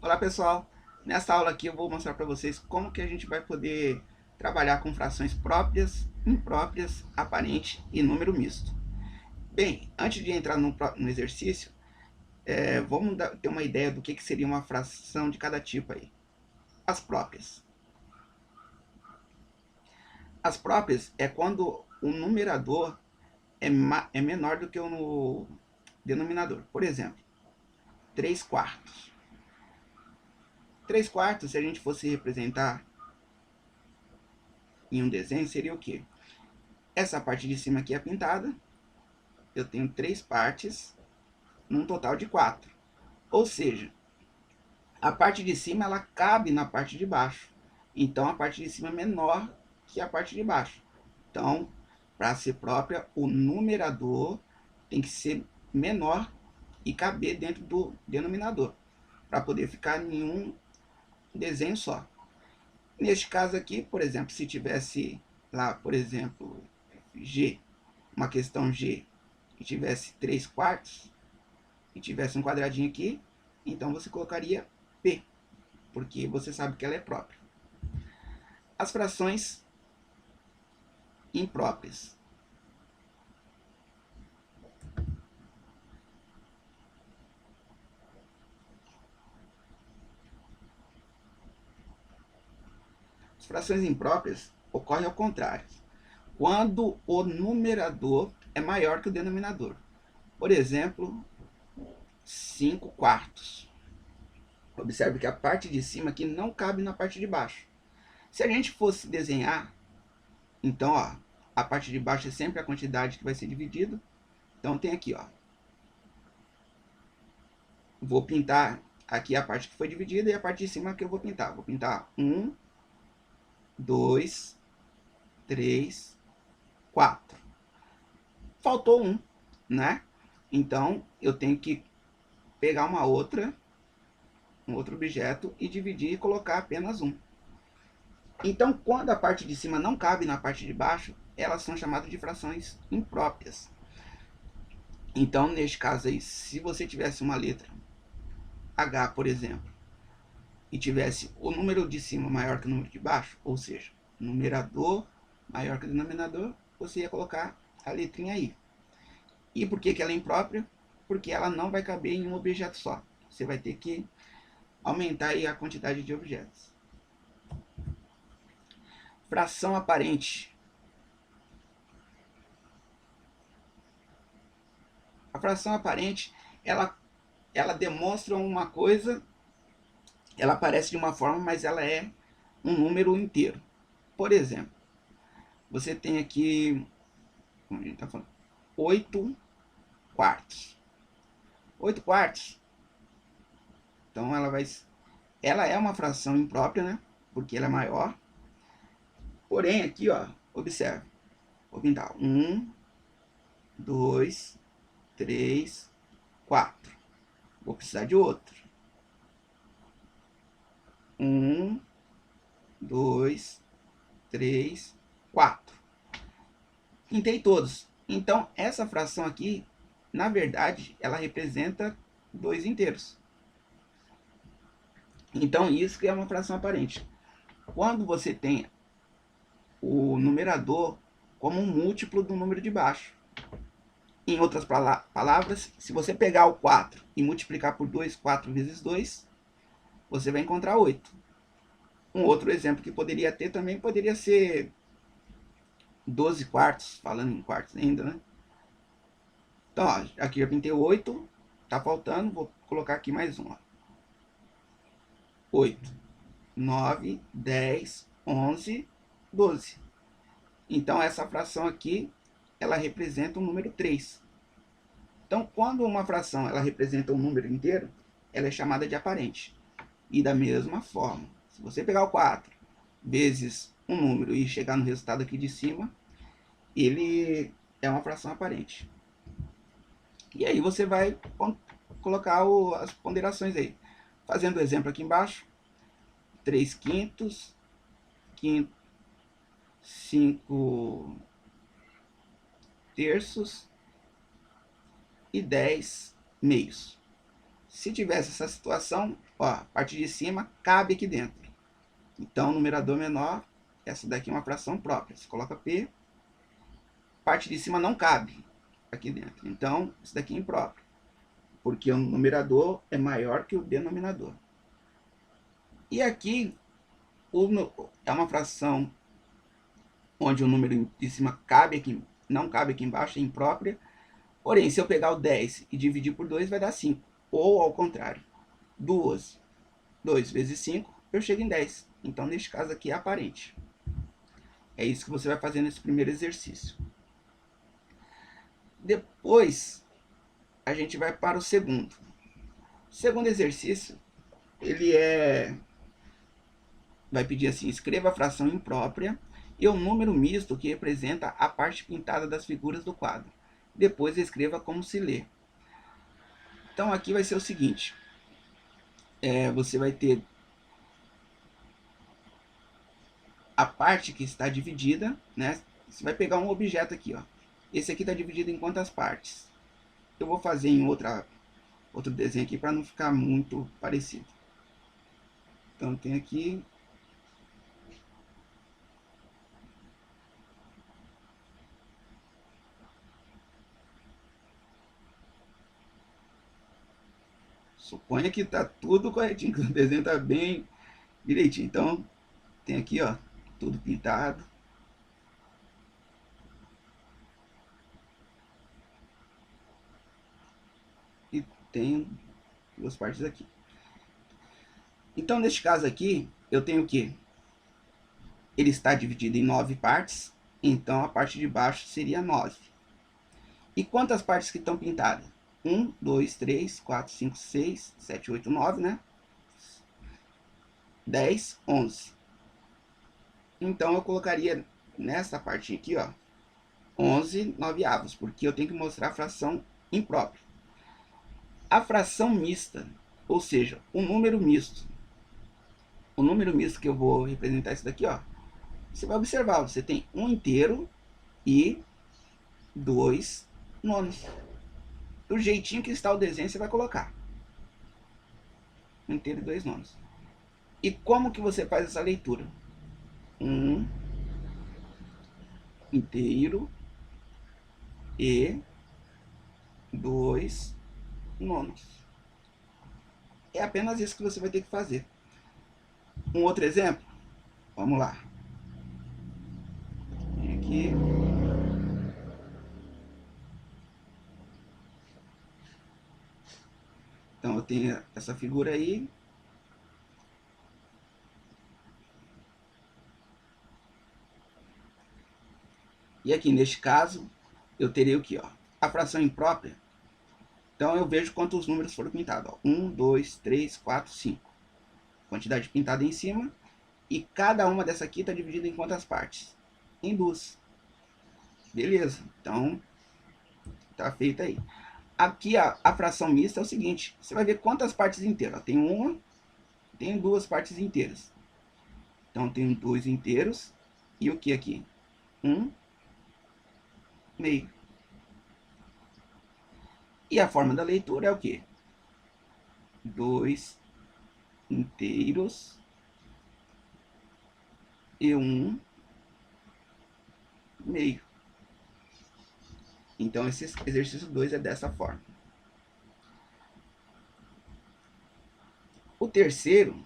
Olá pessoal, nessa aula aqui eu vou mostrar para vocês como que a gente vai poder trabalhar com frações próprias, impróprias, aparente e número misto. Bem, antes de entrar no exercício, vamos ter uma ideia do que seria uma fração de cada tipo aí. As próprias. As próprias é quando o numerador é menor do que o denominador. Por exemplo, 3 quartos. 3 quartos, se a gente fosse representar em um desenho, seria o quê? Essa parte de cima aqui é pintada. Eu tenho 3 partes, num total de 4. Ou seja, a parte de cima ela cabe na parte de baixo. Então a parte de cima é menor que a parte de baixo. Então, para ser própria, o numerador tem que ser menor e caber dentro do denominador, para poder ficar em um desenho só. Neste caso aqui, por exemplo, se tivesse lá, por exemplo, G, uma questão G, e tivesse 3 quartos, e tivesse um quadradinho aqui, então você colocaria P, porque você sabe que ela é própria. As frações impróprias. As frações impróprias ocorrem ao contrário, quando o numerador é maior que o denominador. Por exemplo, 5 quartos. Observe que a parte de cima aqui não cabe na parte de baixo. Se a gente fosse desenhar, então, ó, a parte de baixo é sempre a quantidade que vai ser dividida. Então tem aqui, ó. Vou pintar aqui a parte que foi dividida e a parte de cima que eu vou pintar. Vou pintar 1, 2, 3, 4. Faltou um, né? Então eu tenho que pegar um outro objeto e dividir e colocar apenas um. Então, quando a parte de cima não cabe na parte de baixo, elas são chamadas de frações impróprias. Então, neste caso aí, se você tivesse uma letra H, por exemplo, e tivesse o número de cima maior que o número de baixo, ou seja, numerador maior que o denominador, você ia colocar a letrinha aí. E por que ela é imprópria? Porque ela não vai caber em um objeto só. Você vai ter que aumentar aí a quantidade de objetos. Fração aparente. A fração aparente, ela demonstra uma coisa, ela aparece de uma forma, mas ela é um número inteiro. Por exemplo, você tem aqui, como a gente está falando, 8 quartos. 8 quartos. Então ela é uma fração imprópria, né? Porque ela é maior. Porém, aqui, ó, observe. Vou pintar 1, 2, 3, 4. Vou precisar de outro. 1, 2, 3, 4. Pintei todos. Então, essa fração aqui, na verdade, ela representa 2 inteiros. Então, isso que é uma fração aparente. Quando você tem o numerador como um múltiplo do número de baixo. Em outras palavras, se você pegar o 4 e multiplicar por 2, 4 vezes 2, você vai encontrar 8. Um outro exemplo que poderia ter também poderia ser 12 quartos, falando em quartos ainda, né? Então, ó, aqui eu pintei 8, tá faltando, vou colocar aqui mais um, ó. 8, 9, 10, 11, 12. Então, essa fração aqui, ela representa o número 3. Então, quando uma fração ela representa um número inteiro, ela é chamada de aparente. E da mesma forma, se você pegar o 4 vezes um número e chegar no resultado aqui de cima, ele é uma fração aparente. E aí você vai colocar as ponderações aí. Fazendo o exemplo aqui embaixo, 3 quintos, 5 terços e 10 meios. Se tivesse essa situação, ó, a parte de cima cabe aqui dentro. Então, numerador menor, essa daqui é uma fração própria. Você coloca P, parte de cima não cabe aqui dentro. Então, isso daqui é impróprio, porque o numerador é maior que o denominador. E aqui é uma fração onde o número de cima cabe aqui, não cabe aqui embaixo, é imprópria. Porém, se eu pegar o 10 e dividir por 2, vai dar 5. Ou ao contrário, 2 vezes 5, eu chego em 10. Então, neste caso aqui, é aparente. É isso que você vai fazer nesse primeiro exercício. Depois, a gente vai para o segundo. O segundo exercício, ele vai pedir assim: escreva a fração imprópria e o número misto que representa a parte pintada das figuras do quadro. Depois escreva como se lê. Então aqui vai ser o seguinte: você vai ter a parte que está dividida, né? Você vai pegar um objeto aqui, ó. Esse aqui está dividido em quantas partes? Eu vou fazer em outro desenho aqui para não ficar muito parecido. Então tem aqui suponha que está tudo corretinho, que o desenho está bem direitinho. Então tem aqui, ó, tudo pintado. E tem duas partes aqui. Então, neste caso aqui, eu tenho o quê? Ele está dividido em 9 partes, então a parte de baixo seria 9. E quantas partes que estão pintadas? 1, 2, 3, 4, 5, 6, 7, 8, 9, né? 10, 11. Então, eu colocaria nessa parte aqui, ó, 11 noveavos, porque eu tenho que mostrar a fração imprópria. A fração mista, ou seja, o número misto. O número misto que eu vou representar isso daqui, ó. Você vai observar, você tem 1 inteiro e 2 nonos. Do jeitinho que está o desenho, você vai colocar 1 inteiro e 2 nonos. E como que você faz essa leitura? 1 inteiro e 2 nonos. É apenas isso que você vai ter que fazer. Um outro exemplo? Vamos lá. Vem aqui. Então eu tenho essa figura aí. E aqui neste caso, eu terei o que? Ó? A fração imprópria. Então eu vejo quantos números foram pintados. Ó. 1, 2, 3, 4, 5. Quantidade pintada em cima. E cada uma dessa aqui está dividida em quantas partes? Em 2. Beleza. Então, tá feita aí. Aqui a fração mista é o seguinte. Você vai ver quantas partes inteiras. Tem uma, tem 2 partes inteiras. Então, tem 2 inteiros. E o que aqui? 1 meio. E a forma da leitura é o quê? 2 inteiros e 1 meio. Então, esse exercício 2 é dessa forma. O terceiro,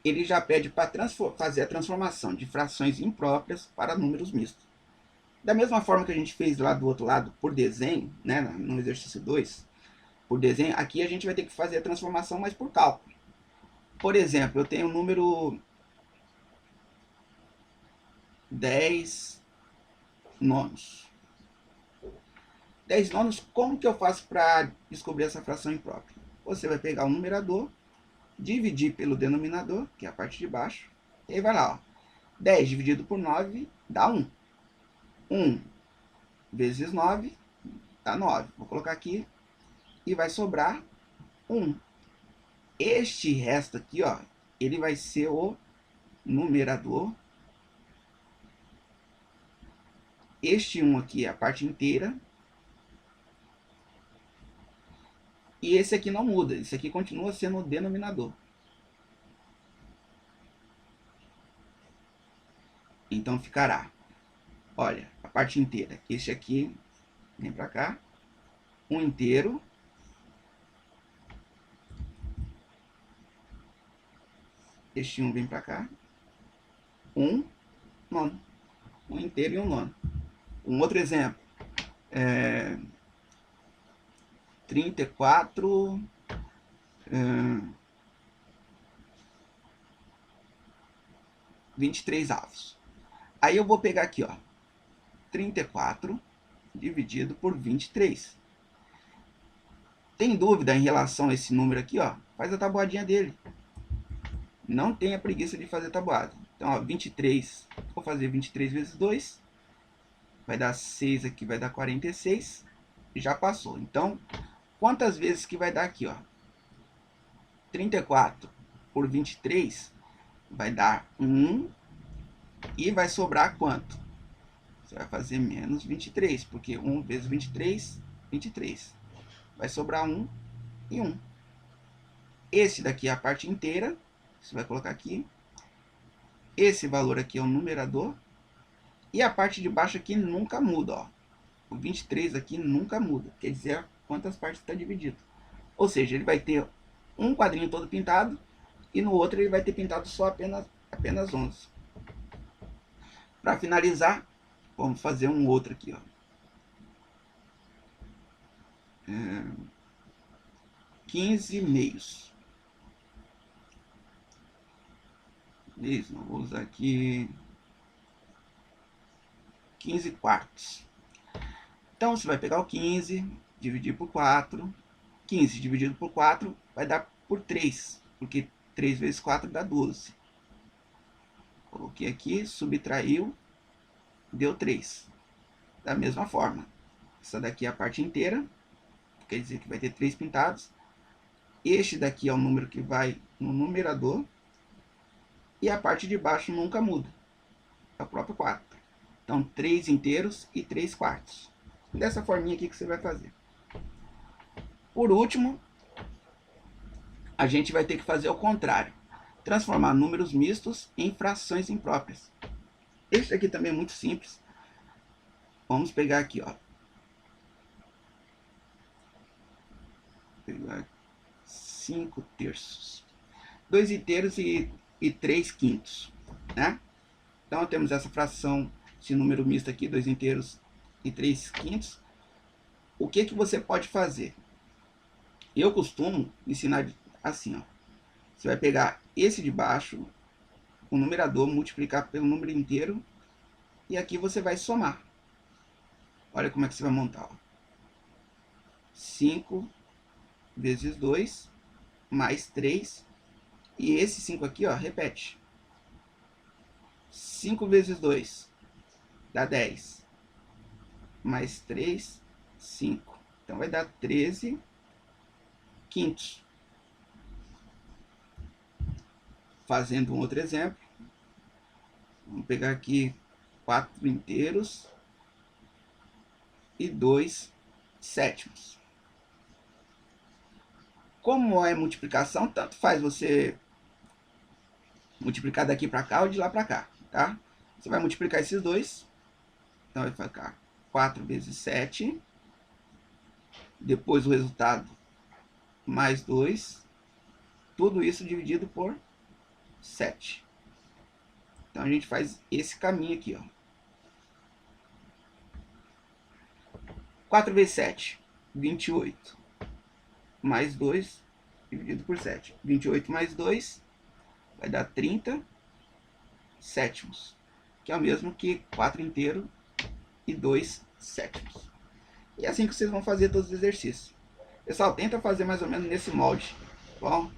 ele já pede para fazer a transformação de frações impróprias para números mistos. Da mesma forma que a gente fez lá do outro lado por desenho, né, no exercício 2, por desenho, aqui a gente vai ter que fazer a transformação, mas por cálculo. Por exemplo, eu tenho o número 10 nonos. 10 nonos, como que eu faço para descobrir essa fração imprópria? Você vai pegar o numerador, dividir pelo denominador, que é a parte de baixo, e aí vai lá, ó. 10 dividido por 9 dá 1. 1 vezes 9 dá 9. Vou colocar aqui e vai sobrar 1. Este resto aqui, ó, ele vai ser o numerador. Este 1 aqui é a parte inteira. E esse aqui não muda, esse aqui continua sendo o denominador. Então ficará, olha, a parte inteira, este aqui, vem para cá, 1 inteiro, este 1 vem para cá, 1 nono, 1 inteiro e 1 nono. Um outro exemplo, 34, 23 avos. Aí eu vou pegar aqui, ó, 34 dividido por 23. Tem dúvida em relação a esse número aqui, ó? Faz a tabuadinha dele. Não tenha preguiça de fazer tabuada. Então, ó, 23, vou fazer 23 vezes 2. Vai dar 6 aqui, vai dar 46. Já passou. Então, quantas vezes que vai dar aqui, ó? 34 por 23 vai dar 1. E vai sobrar quanto? Você vai fazer menos 23, porque 1 vezes 23, 23. Vai sobrar 1 e 1. Esse daqui é a parte inteira. Você vai colocar aqui. Esse valor aqui é o numerador. E a parte de baixo aqui nunca muda, ó. O 23 aqui nunca muda. Quer dizer, quantas partes está dividido. Ou seja, ele vai ter um quadrinho todo pintado. E no outro ele vai ter pintado só apenas 11. Para finalizar, vamos fazer um outro aqui, ó. 15 meios. Isso, não vou usar aqui 15 quartos. Então você vai pegar o 15, dividir por 4. 15 dividido por 4 vai dar por 3, porque 3 vezes 4 dá 12. Coloquei aqui, subtraiu, deu 3. Da mesma forma, essa daqui é a parte inteira, quer dizer que vai ter 3 pintados. Este daqui é o número que vai no numerador. E a parte de baixo nunca muda, é o próprio 4. Então, 3 inteiros e 3 quartos. Dessa forminha aqui que você vai fazer. Por último, a gente vai ter que fazer o contrário. Transformar números mistos em frações impróprias. Esse aqui também é muito simples. Vamos pegar aqui, ó. Pegar 5 terços. 2 inteiros e 3 quintos, né? Então temos essa fração, esse número misto aqui, 2 inteiros e 3 quintos. O que que você pode fazer? Eu costumo ensinar assim, ó. Você vai pegar esse de baixo, o numerador, multiplicar pelo número inteiro, e aqui você vai somar. Olha como é que você vai montar, ó. 5 vezes 2 mais 3, e esse 5 aqui, ó, repete. 5 vezes 2 dá 10, mais 3, 5. Então vai dar 13 quintos. Fazendo um outro exemplo, vamos pegar aqui 4 inteiros e 2 sétimos. Como é multiplicação, tanto faz você multiplicar daqui para cá ou de lá para cá, tá? Você vai multiplicar esses dois, então vai ficar 4 vezes 7, depois o resultado mais 2, tudo isso dividido por 7. Então a gente faz esse caminho aqui, ó. 4 vezes 7, 28. Mais 2 dividido por 7. 28 mais 2 vai dar 30 sétimos, que é o mesmo que 4 inteiro e 2 sétimos. E é assim que vocês vão fazer todos os exercícios. Pessoal, tenta fazer mais ou menos nesse molde, tá bom?